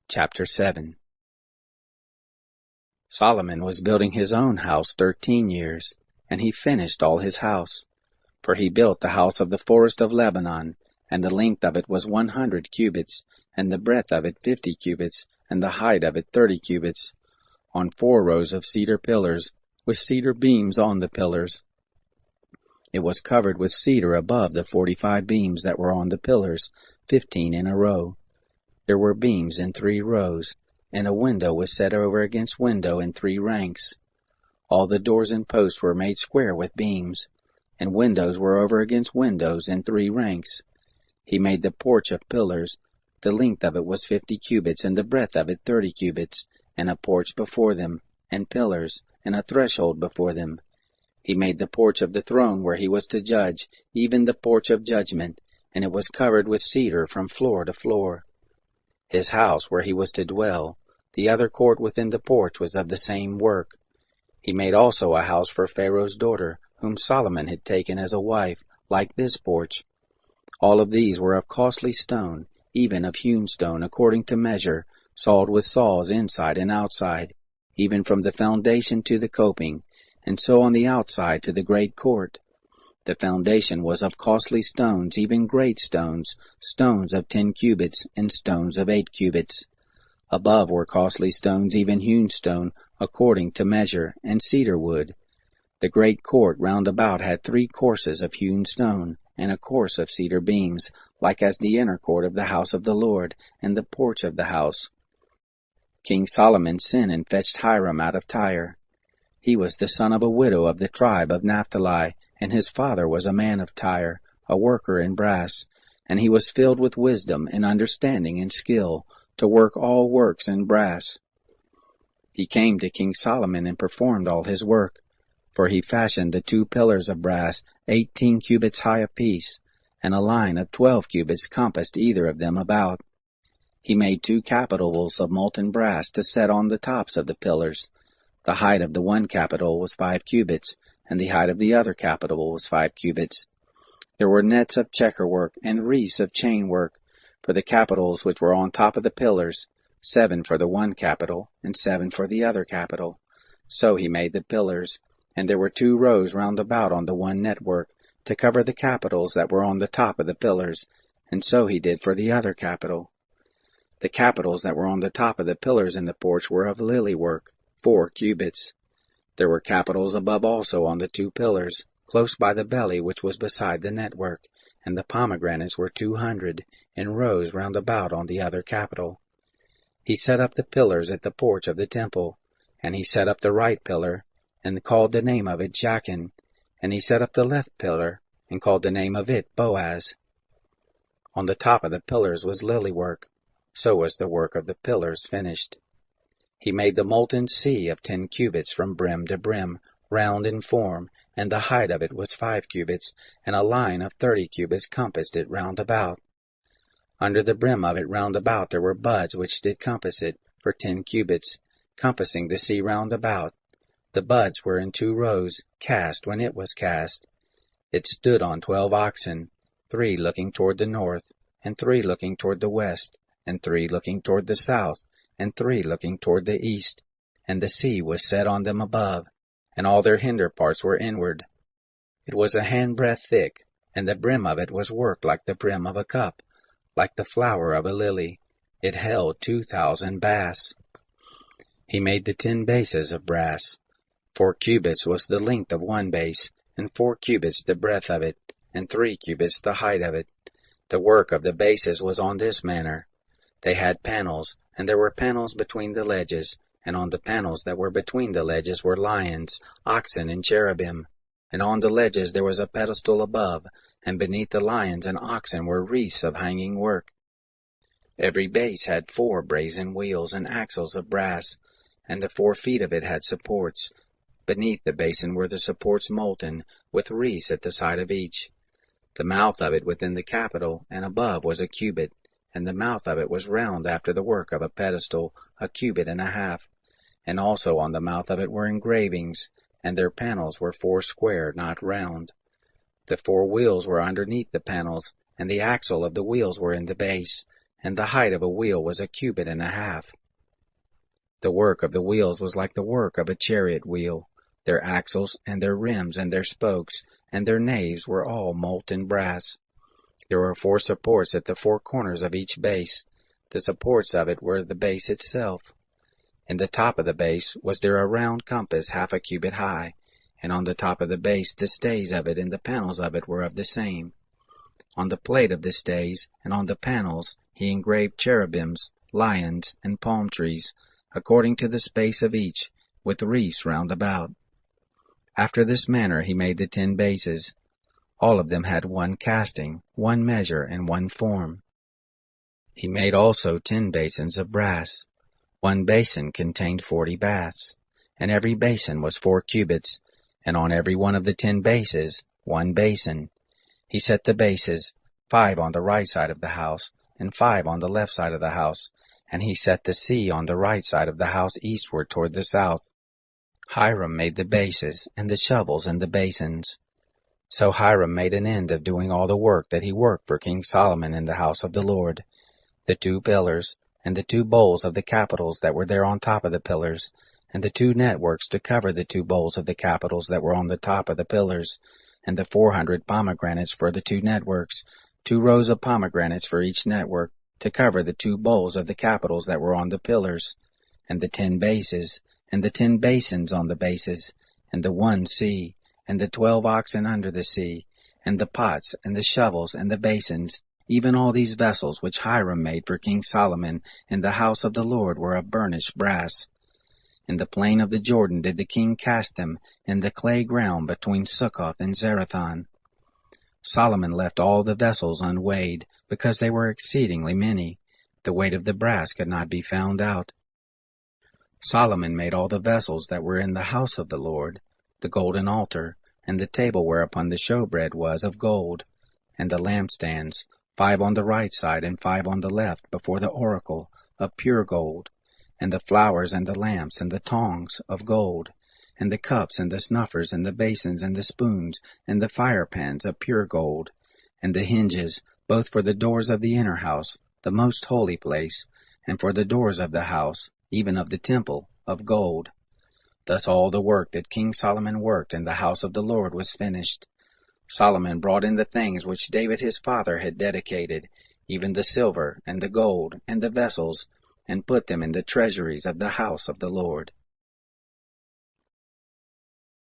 Chapter 7. Solomon was building his own house 13 years, and he finished all his house. For he built the house of the forest of Lebanon, and the length of it was 100 cubits, and the breadth of it 50 cubits, and the height of it 30 cubits, on 4 rows of cedar pillars, with cedar beams on the pillars. It was covered with cedar above the 45 beams that were on the pillars, 15 in a row. There were beams in 3 rows, and a window was set over against window in 3 ranks. All the doors and posts were made square with beams, and windows were over against windows in 3 ranks. He made the porch of pillars. The length of it was 50 cubits, and the breadth of it 30 cubits, and a porch before them, and pillars, and a threshold before them. He made the porch of the throne where he was to judge, even the porch of judgment, and it was covered with cedar from floor to floor. His house where he was to dwell, the other court within the porch, was of the same work. He made also a house for Pharaoh's daughter, whom Solomon had taken as a wife, like this porch. All of these were of costly stone, even of hewn stone, according to measure, sawed with saws inside and outside, even from the foundation to the coping, and so on the outside to the great court. The foundation was of costly stones, even great stones, stones of 10 cubits, and stones of 8 cubits. Above were costly stones, even hewn stone, according to measure, and cedar wood. The great court round about had 3 courses of hewn stone, and a course of cedar beams, like as the inner court of the house of the Lord, and the porch of the house. King Solomon sent and fetched Hiram out of Tyre. He was the son of a widow of the tribe of Naphtali, and his father was a man of Tyre, a worker in brass, and he was filled with wisdom and understanding and skill, to work all works in brass. He came to King Solomon and performed all his work, for he fashioned the 2 pillars of brass 18 cubits high apiece, and a line of 12 cubits compassed either of them about. He made 2 capitals of molten brass to set on the tops of the pillars. The height of the one capital was 5 cubits, and the height of the other capital was 5 cubits. There were nets of checker work and wreaths of chain work for the capitals which were on top of the pillars, 7 for the one capital, and 7 for the other capital. So he made the pillars, and there were 2 rows round about on the one network, to cover the capitals that were on the top of the pillars, and so he did for the other capital. The capitals that were on the top of the pillars in the porch were of lily work, 4 cubits. There were capitals above also on the 2 pillars, close by the belly which was beside the network, and the pomegranates were 200, in rows round about on the other capital. He set up the pillars at the porch of the temple, and he set up the right pillar, and called the name of it Jachin, and he set up the left pillar, and called the name of it Boaz. On the top of the pillars was lily work, so was the work of the pillars finished. He made the molten sea of 10 cubits from brim to brim, round in form, and the height of it was 5 cubits, and a line of 30 cubits compassed it round about. Under the brim of it round about there were buds which did compass it, for 10 cubits, compassing the sea round about. The buds were in 2 rows, cast when it was cast. It stood on 12 oxen, 3 looking toward the north, and 3 looking toward the west, and 3 looking toward the south, and 3 looking toward the east, and the sea was set on them above, and all their hinder parts were inward. It was a handbreadth thick, and the brim of it was worked like the brim of a cup, like the flower of a lily. It held 2,000 baths. He made the 10 bases of brass. 4 cubits was the length of one base, and 4 cubits the breadth of it, and 3 cubits the height of it. The work of the bases was on this manner. They had panels, and there were panels between the ledges, and on the panels that were between the ledges were lions, oxen, and cherubim. And on the ledges there was a pedestal above, and beneath the lions and oxen were wreaths of hanging work. Every base had 4 brazen wheels and axles of brass, and the 4 feet of it had supports. Beneath the basin were the supports molten, with wreaths at the side of each. The mouth of it within the capital and above was a cubit, and the mouth of it was round after the work of a pedestal, 1.5 cubits, and also on the mouth of it were engravings, and their panels were 4 square, not round. The 4 wheels were underneath the panels, and the axle of the wheels were in the base, and the height of a wheel was 1.5 cubits. The work of the wheels was like the work of a chariot wheel. Their axles, and their rims, and their spokes, and their naves were all molten brass. There were 4 supports at the 4 corners of each base. The supports of it were the base itself. In the top of the base was there a round compass 1/2 cubit high, and on the top of the base the stays of it and the panels of it were of the same. On the plate of the stays and on the panels he engraved cherubims, lions, and palm trees, according to the space of each, with wreaths round about. After this manner he made the 10 bases. All of them had 1 casting, 1 measure, and 1 form. He made also 10 basins of brass. 1 basin contained 40 baths, and every basin was 4 cubits, and on every one of the 10 bases 1 basin. He set the bases, 5 on the right side of the house, and 5 on the left side of the house, and he set the sea on the right side of the house eastward toward the south. Hiram made the bases, and the shovels, and the basins. So Hiram made an end of doing all the work that he worked for King Solomon in the house of the Lord. The 2 pillars, and the 2 bowls of the capitals that were there on top of the pillars, and the 2 networks to cover the 2 bowls of the capitals that were on the top of the pillars, and the 400 pomegranates for the 2 networks, 2 rows of pomegranates for each network, to cover the 2 bowls of the capitals that were on the pillars, and the 10 bases, and the 10 basins on the bases, and the 1 sea, and the 12 oxen under the sea, and the pots, and the shovels, and the basins, even all these vessels which Hiram made for King Solomon in the house of the Lord were of burnished brass. In the plain of the Jordan did the king cast them, in the clay ground between Succoth and Zerathon. Solomon left all the vessels unweighed, because they were exceedingly many. The weight of the brass could not be found out. Solomon made all the vessels that were in the house of the Lord, the golden altar, and the table whereupon the showbread was of gold, and the lampstands, 5 on the right side and 5 on the left before the oracle, of pure gold, and the flowers and the lamps and the tongs of gold, and the cups and the snuffers and the basins and the spoons and the firepans of pure gold, and the hinges, both for the doors of the inner house, the most holy place, and for the doors of the house, even of the temple, of gold. Thus all the work that King Solomon worked in the house of the Lord was finished. Solomon brought in the things which David his father had dedicated, even the silver and the gold and the vessels, and put them in the treasuries of the house of the Lord.